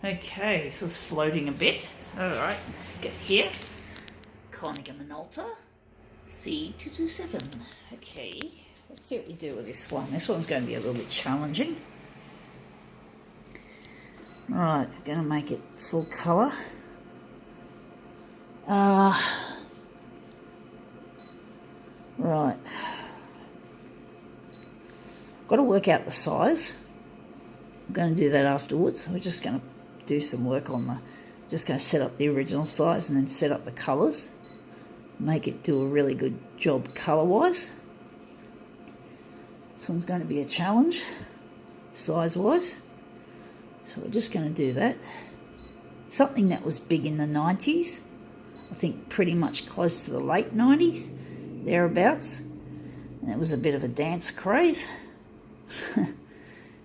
Okay, this is floating a bit. Alright, get here. Konica Minolta C227. Okay, let's see what we do with this one. This one's going to be a little bit challenging. Right, going to make it full colour. Right. Got to work out the size. I'm going to do that afterwards. We're just going to do some work on the... Just going to set up the original size and then set up the colours. Make it do a really good job colour-wise. This one's going to be a challenge, size-wise. So we're just going to do that. Something that was big in the 90s. I think pretty much close to the late 90s, thereabouts. And it was a bit of a dance craze.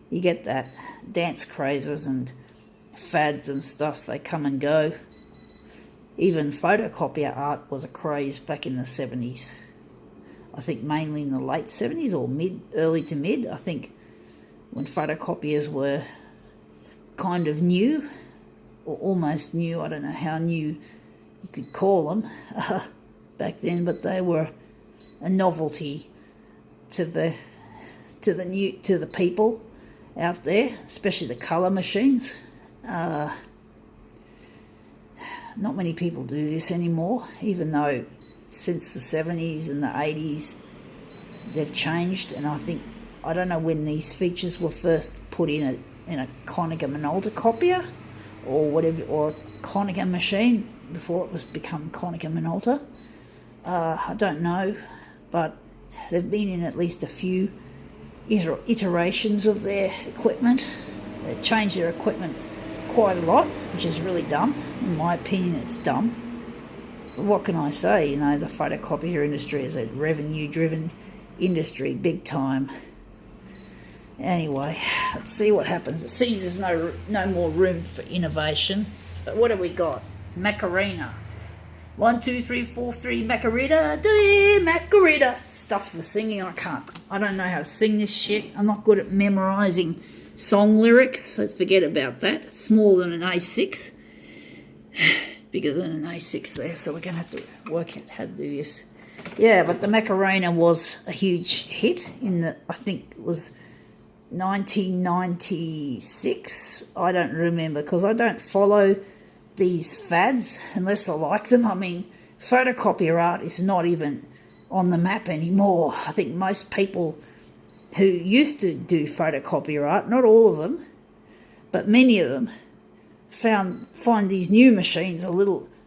You get that, dance crazes and fads and stuff, they come and go. Even photocopier art was a craze back in the 70s. I think mainly in the late 70s or early to mid, I think, when photocopiers were kind of new, or almost new. I don't know how new you could call them back then, but they were a novelty to the people out there, especially the colour machines. Not many people do this anymore, even though since the 70s and the 80s they've changed. And I don't know when these features were first put in a Konica Minolta copier or whatever, or a Konica machine before it was become Konica Minolta. I don't know, but they've been in at least a few iterations of their equipment. They changed their equipment quite a lot, which is really dumb. In my opinion, it's dumb. But what can I say? You know, the photocopier industry is a revenue-driven industry, big time. Anyway, let's see what happens. It seems there's no more room for innovation. But what have we got? Macarena. 1, 2, 3, 4, 3, Macarena, Macarena. Stuff for singing, I don't know how to sing this shit. I'm not good at memorising song lyrics. Let's forget about that. It's smaller than an A6. Bigger than an A6 there, so we're going to have to work out how to do this. Yeah, but the Macarena was a huge hit in the, I think it was 1996. I don't remember, because I don't follow these fads unless I like them. I mean, photocopier art is not even on the map anymore. I think most people who used to do photocopier art, not all of them, but many of them, find these new machines,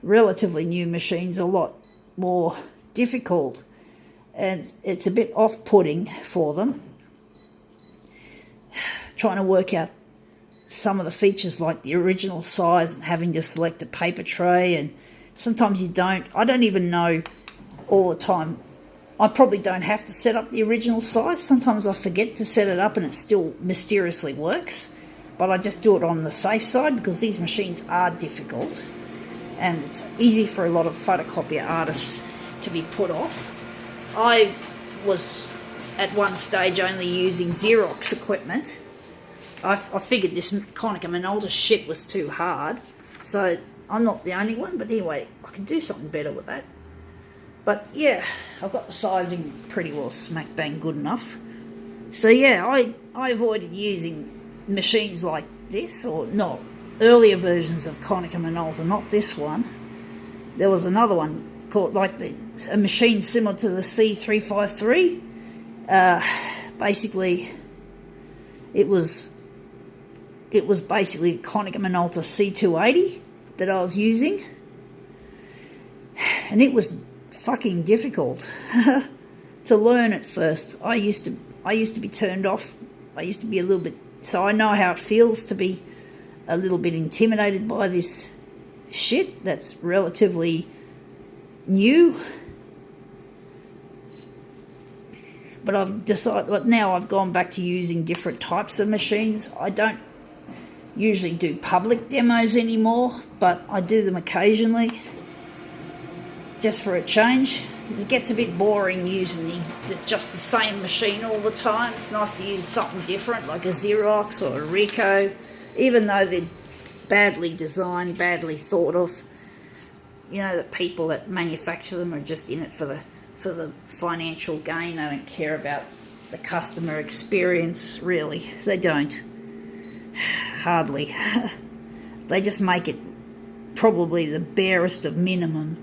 relatively new machines, a lot more difficult, and it's a bit off-putting for them. Trying to work out some of the features like the original size and having to select a paper tray, and sometimes you don't. I don't even know all the time. I probably don't have to set up the original size. Sometimes I forget to set it up and it still mysteriously works, but I just do it on the safe side because these machines are difficult and it's easy for a lot of photocopier artists to be put off. I was at one stage only using Xerox equipment. I figured this Konica Minolta shit was too hard, so I'm not the only one, but anyway, I can do something better with that. But yeah, I've got the sizing pretty well smack bang good enough. So yeah, I avoided using machines like this, or not, earlier versions of Konica Minolta, not this one. There was another one called, like, a machine similar to the C353. Basically, it was basically Konica Minolta C280 that I was using, and it was fucking difficult to learn at first. I used to be turned off. I used to be a little bit, so I know how it feels to be a little bit intimidated by this shit that's relatively new. But I've decided, but now I've gone back to using different types of machines. I don't usually do public demos anymore, but I do them occasionally, just for a change. It gets a bit boring using just the same machine all the time. It's nice to use something different, like a Xerox or a Ricoh, even though badly designed, badly thought of. You know, the people that manufacture them are just in it for the financial gain. They don't care about the customer experience, really. They don't. Hardly. They just make it probably the barest of minimum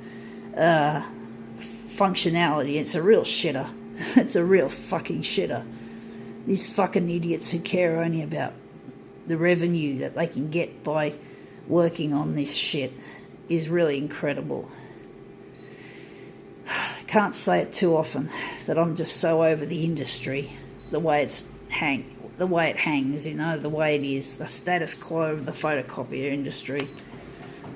functionality. It's a real shitter. It's a real fucking shitter. These fucking idiots who care only about the revenue that they can get by working on this shit is really incredible. I can't say it too often that I'm just so over the industry, the way it hangs, you know, the way it is, the status quo of the photocopier industry.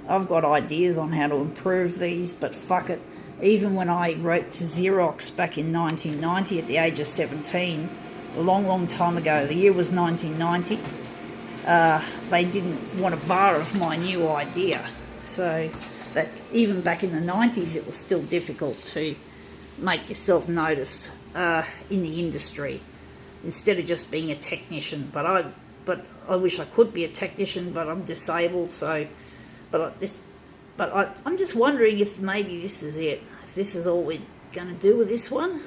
I've got ideas on how to improve these, but fuck it. Even when I wrote to Xerox back in 1990 at the age of 17, a long, long time ago, the year was 1990, they didn't want a bar of my new idea. So that even back in the 90s, it was still difficult to make yourself noticed in the industry instead of just being a technician. But I wish I could be a technician, but I'm disabled. So, I'm just wondering if maybe this is it. If this is all we're going to do with this one.